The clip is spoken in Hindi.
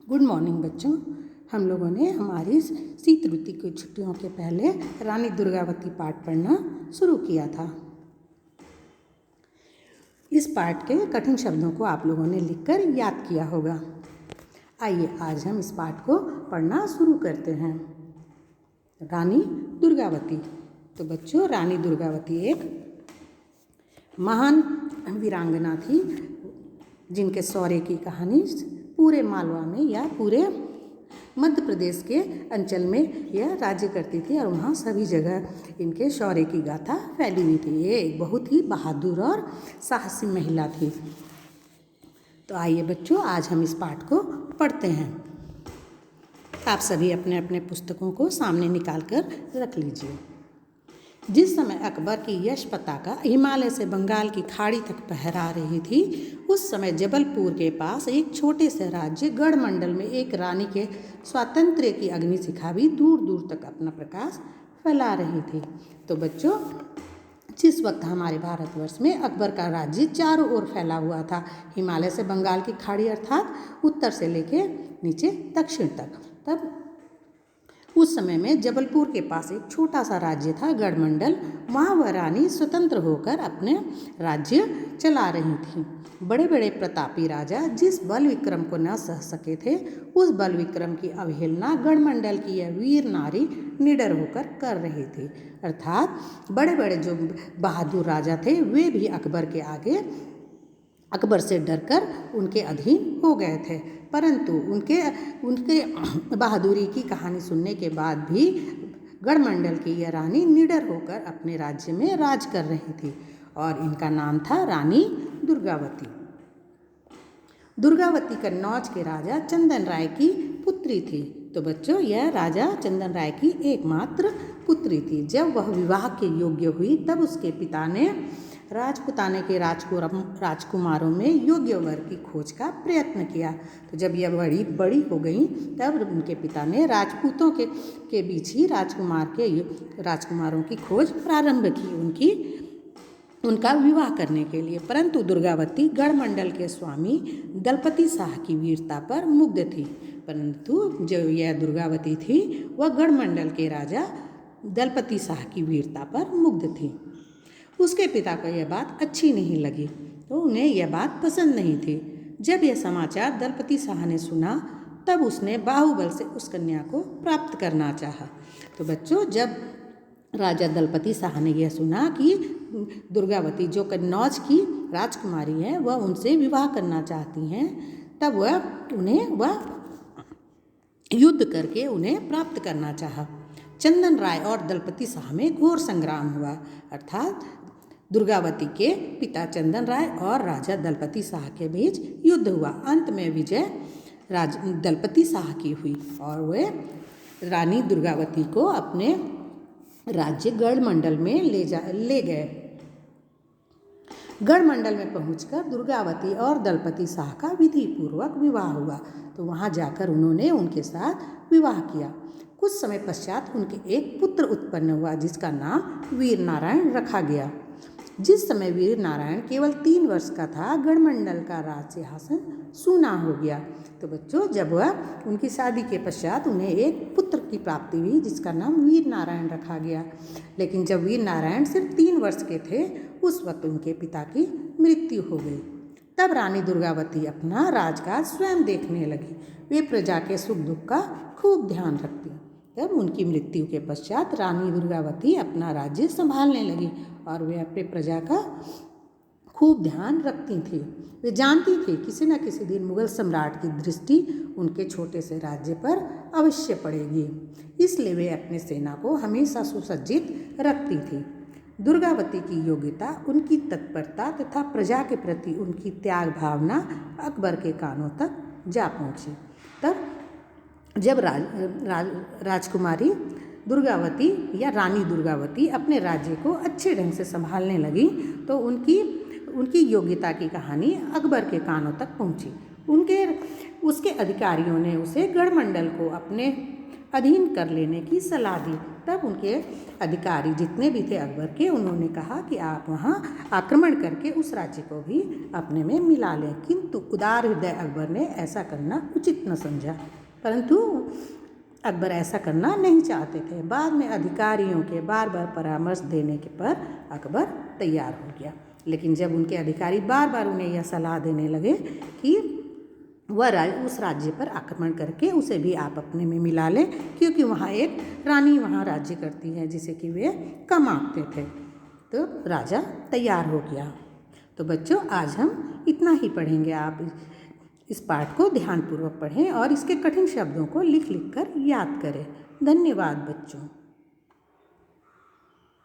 गुड मॉर्निंग बच्चों। हम लोगों ने हमारी शीत ऋतु की छुट्टियों के पहले रानी दुर्गावती पाठ पढ़ना शुरू किया था। इस पाठ के कठिन शब्दों को आप लोगों ने लिखकर याद किया होगा। आइए आज हम इस पाठ को पढ़ना शुरू करते हैं। रानी दुर्गावती। तो बच्चों, रानी दुर्गावती एक महान वीरांगना थी जिनके शौर्य की कहानी पूरे मालवा में या पूरे मध्य प्रदेश के अंचल में यह राज्य करती थी और वहाँ सभी जगह इनके शौर्य की गाथा फैली हुई थी। ये एक बहुत ही बहादुर और साहसी महिला थी। तो आइए बच्चों, आज हम इस पाठ को पढ़ते हैं। आप सभी अपने अपने पुस्तकों को सामने निकाल कर रख लीजिए। जिस समय अकबर की यश पताका हिमालय से बंगाल की खाड़ी तक फहरा रही थी, उस समय जबलपुर के पास एक छोटे से राज्य गढ़मंडल में एक रानी के स्वातंत्र्य की अग्निशिखा भी दूर दूर तक अपना प्रकाश फैला रही थी। तो बच्चों, जिस वक्त हमारे भारतवर्ष में अकबर का राज्य चारों ओर फैला हुआ था, हिमालय से बंगाल की खाड़ी अर्थात उत्तर से लेके नीचे दक्षिण तक, तब उस समय में जबलपुर के पास एक छोटा सा राज्य था गढ़मंडल। वहाँ वह रानी स्वतंत्र होकर अपने राज्य चला रही थी। बड़े बड़े प्रतापी राजा जिस बल विक्रम को न सह सके थे, उस बल विक्रम की अवहेलना गढ़मंडल की यह वीर नारी निडर होकर कर रही थी। अर्थात बड़े बड़े जो बहादुर राजा थे वे भी अकबर से डरकर उनके अधीन हो गए थे। परंतु उनके बहादुरी की कहानी सुनने के बाद भी गढ़मंडल की यह रानी निडर होकर अपने राज्य में राज कर रही थी और इनका नाम था रानी दुर्गावती। दुर्गावती कन्नौज के राजा चंदन राय की पुत्री थी। तो बच्चों, यह राजा चंदन राय की एकमात्र पुत्री थी। जब वह विवाह के योग्य हुई तब उसके पिता ने राजपुताने के राजकुमारों में योग्य वर की खोज का प्रयत्न किया। तो जब यह बड़ी हो गई तब उनके पिता ने राजपूतों के बीच ही राजकुमारों की खोज प्रारंभ की उनका विवाह करने के लिए। परंतु दुर्गावती गढ़मंडल के स्वामी दलपति शाह की वीरता पर मुग्ध थी। परंतु जो यह दुर्गावती थी वह गढ़मंडल के राजा दलपति शाह की वीरता पर मुग्ध थी। उसके पिता को यह बात अच्छी नहीं लगी, तो उन्हें यह बात पसंद नहीं थी। जब यह समाचार दलपति शाह ने सुना तब उसने बाहुबल से उस कन्या को प्राप्त करना चाहा। तो बच्चों, जब राजा दलपति शाह ने यह सुना कि दुर्गावती जो कन्नौज की राजकुमारी है वह उनसे विवाह करना चाहती हैं, तब वह युद्ध करके उन्हें प्राप्त करना चाहा। चंदन राय और दलपति शाह में घोर संग्राम हुआ। अर्थात दुर्गावती के पिता चंदन राय और राजा दलपति शाह के बीच युद्ध हुआ। अंत में विजय दलपति शाह की हुई और वे रानी दुर्गावती को अपने राज्य गढ़मंडल में ले गए। गढ़मंडल में पहुंचकर दुर्गावती और दलपति शाह का विधि पूर्वक विवाह हुआ। तो वहां जाकर उन्होंने उनके साथ विवाह किया। कुछ समय पश्चात उनके एक पुत्र उत्पन्न हुआ जिसका नाम वीर नारायण रखा गया। जिस समय वीर नारायण केवल 3 वर्ष का था, गढ़मंडल का राज सिंहासन सूना हो गया। तो बच्चों, जब वह उनकी शादी के पश्चात उन्हें एक पुत्र की प्राप्ति हुई जिसका नाम वीर नारायण रखा गया। लेकिन जब वीर नारायण सिर्फ 3 वर्ष के थे, उस वक्त उनके पिता की मृत्यु हो गई। तब रानी दुर्गावती अपना राजकाज स्वयं देखने लगी। वे प्रजा के सुख दुख का खूब ध्यान रखती। तब उनकी मृत्यु के पश्चात रानी दुर्गावती अपना राज्य संभालने लगी और वे अपने प्रजा का खूब ध्यान रखती थी। वे जानती थी किसी न किसी दिन मुगल सम्राट की दृष्टि उनके छोटे से राज्य पर अवश्य पड़ेगी, इसलिए वे अपने सेना को हमेशा सुसज्जित रखती थी। दुर्गावती की योग्यता, उनकी तत्परता तथा प्रजा के प्रति उनकी त्याग भावना अकबर के कानों तक जा पहुँची। तब जब राजकुमारी दुर्गावती या रानी दुर्गावती अपने राज्य को अच्छे ढंग से संभालने लगी तो उनकी योग्यता की कहानी अकबर के कानों तक पहुंची। उसके अधिकारियों ने उसे गढ़मंडल को अपने अधीन कर लेने की सलाह दी। तब उनके अधिकारी जितने भी थे अकबर के, उन्होंने कहा कि आप वहाँ आक्रमण करके उस राज्य को भी अपने में मिला लें, किंतु उदार हृदय अकबर ने ऐसा करना उचित न समझा। परंतु अकबर ऐसा करना नहीं चाहते थे। बाद में अधिकारियों के बार बार परामर्श देने के पर अकबर तैयार हो गया। लेकिन जब उनके अधिकारी बार बार उन्हें यह सलाह देने लगे कि वह उस राज्य पर आक्रमण करके उसे भी आप अपने में मिला लें, क्योंकि वहाँ एक रानी वहाँ राज्य करती है जिसे कि वे कम आंकते थे, तो राजा तैयार हो गया। तो बच्चों, आज हम इतना ही पढ़ेंगे। आप इस पाठ को ध्यानपूर्वक पढ़ें और इसके कठिन शब्दों को लिख लिख कर याद करें। धन्यवाद बच्चों।